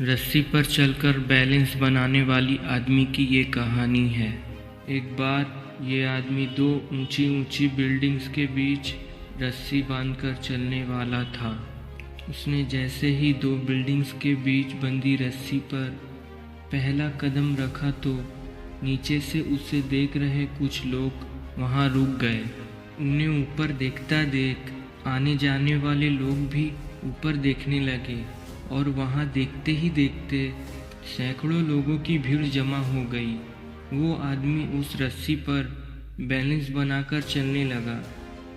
रस्सी पर चलकर बैलेंस बनाने वाली आदमी की ये कहानी है। एक बार ये आदमी दो ऊंची ऊंची बिल्डिंग्स के बीच रस्सी बांधकर चलने वाला था। उसने जैसे ही दो बिल्डिंग्स के बीच बंधी रस्सी पर पहला कदम रखा तो नीचे से उसे देख रहे कुछ लोग वहां रुक गए। उन्हें ऊपर देखता देख आने जाने वाले लोग भी ऊपर देखने लगे और वहां देखते ही देखते सैकड़ों लोगों की भीड़ जमा हो गई। वो आदमी उस रस्सी पर बैलेंस बनाकर चलने लगा।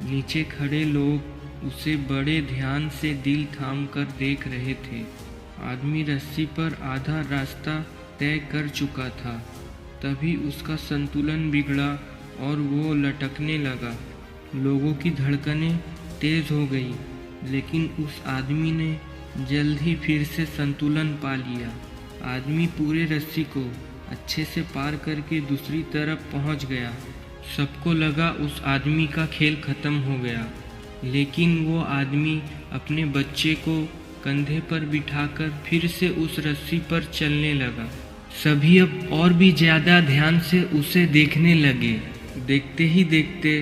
नीचे खड़े लोग उसे बड़े ध्यान से दिल थाम कर देख रहे थे। आदमी रस्सी पर आधा रास्ता तय कर चुका था, तभी उसका संतुलन बिगड़ा और वो लटकने लगा। लोगों की धड़कनें तेज हो गई, लेकिन उस आदमी ने जल्द ही फिर से संतुलन पा लिया। आदमी पूरे रस्सी को अच्छे से पार करके दूसरी तरफ पहुंच गया। सबको लगा उस आदमी का खेल खत्म हो गया, लेकिन वो आदमी अपने बच्चे को कंधे पर बिठाकर फिर से उस रस्सी पर चलने लगा। सभी अब और भी ज्यादा ध्यान से उसे देखने लगे। देखते ही देखते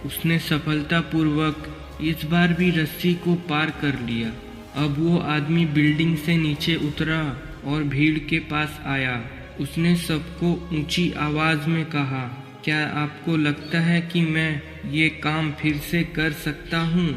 उसने सफलतापूर्वक इस बार भी रस्सी को पार कर लिया। अब वो आदमी बिल्डिंग से नीचे उतरा और भीड़ के पास आया। उसने सबको ऊंची आवाज में कहा, क्या आपको लगता है कि मैं ये काम फिर से कर सकता हूँ?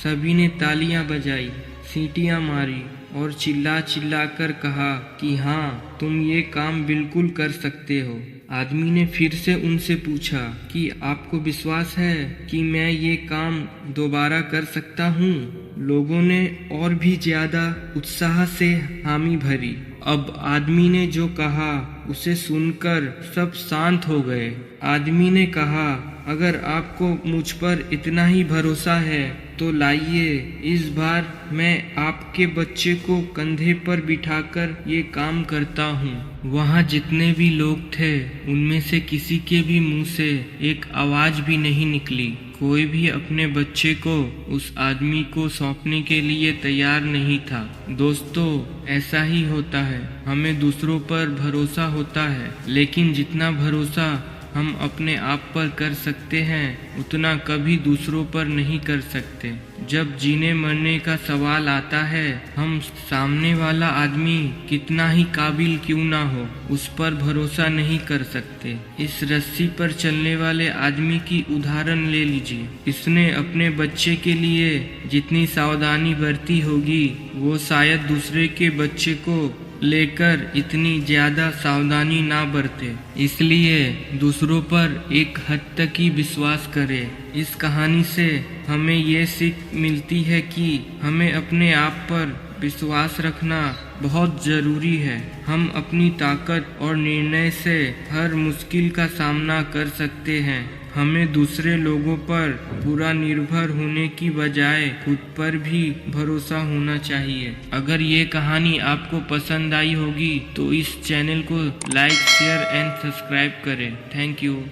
सभी ने तालियां बजाई, सीटियां मारी और चिल्ला चिल्ला कर कहा कि हाँ, तुम ये काम बिल्कुल कर सकते हो। आदमी ने फिर से उनसे पूछा कि आपको विश्वास है कि मैं ये काम दोबारा कर सकता हूँ? लोगों ने और भी ज्यादा उत्साह से हामी भरी। अब आदमी ने जो कहा उसे सुनकर सब शांत हो गए। आदमी ने कहा, अगर आपको मुझ पर इतना ही भरोसा है तो लाइए, इस बार मैं आपके बच्चे को कंधे पर बिठाकर ये काम करता हूँ। वहाँ जितने भी लोग थे उनमें से किसी के भी मुंह से एक आवाज भी नहीं निकली। कोई भी अपने बच्चे को उस आदमी को सौंपने के लिए तैयार नहीं था। दोस्तों, ऐसा ही होता है। हमें दूसरों पर भरोसा होता है, लेकिन जितना भरोसा हम अपने आप पर कर सकते हैं उतना कभी दूसरों पर नहीं कर सकते। जब जीने मरने का सवाल आता है, हम सामने वाला आदमी कितना ही काबिल क्यों ना हो, उस पर भरोसा नहीं कर सकते। इस रस्सी पर चलने वाले आदमी की उदाहरण ले लीजिए। इसने अपने बच्चे के लिए जितनी सावधानी बरती होगी, वो शायद दूसरे के बच्चे को लेकर इतनी ज्यादा सावधानी ना बरते। इसलिए दूसरों पर एक हद तक ही विश्वास करें। इस कहानी से हमें ये सीख मिलती है कि हमें अपने आप पर विश्वास रखना बहुत जरूरी है। हम अपनी ताकत और निर्णय से हर मुश्किल का सामना कर सकते हैं। हमें दूसरे लोगों पर पूरा निर्भर होने की बजाय खुद पर भी भरोसा होना चाहिए। अगर ये कहानी आपको पसंद आई होगी तो इस चैनल को लाइक, शेयर एंड सब्सक्राइब करें। Thank you.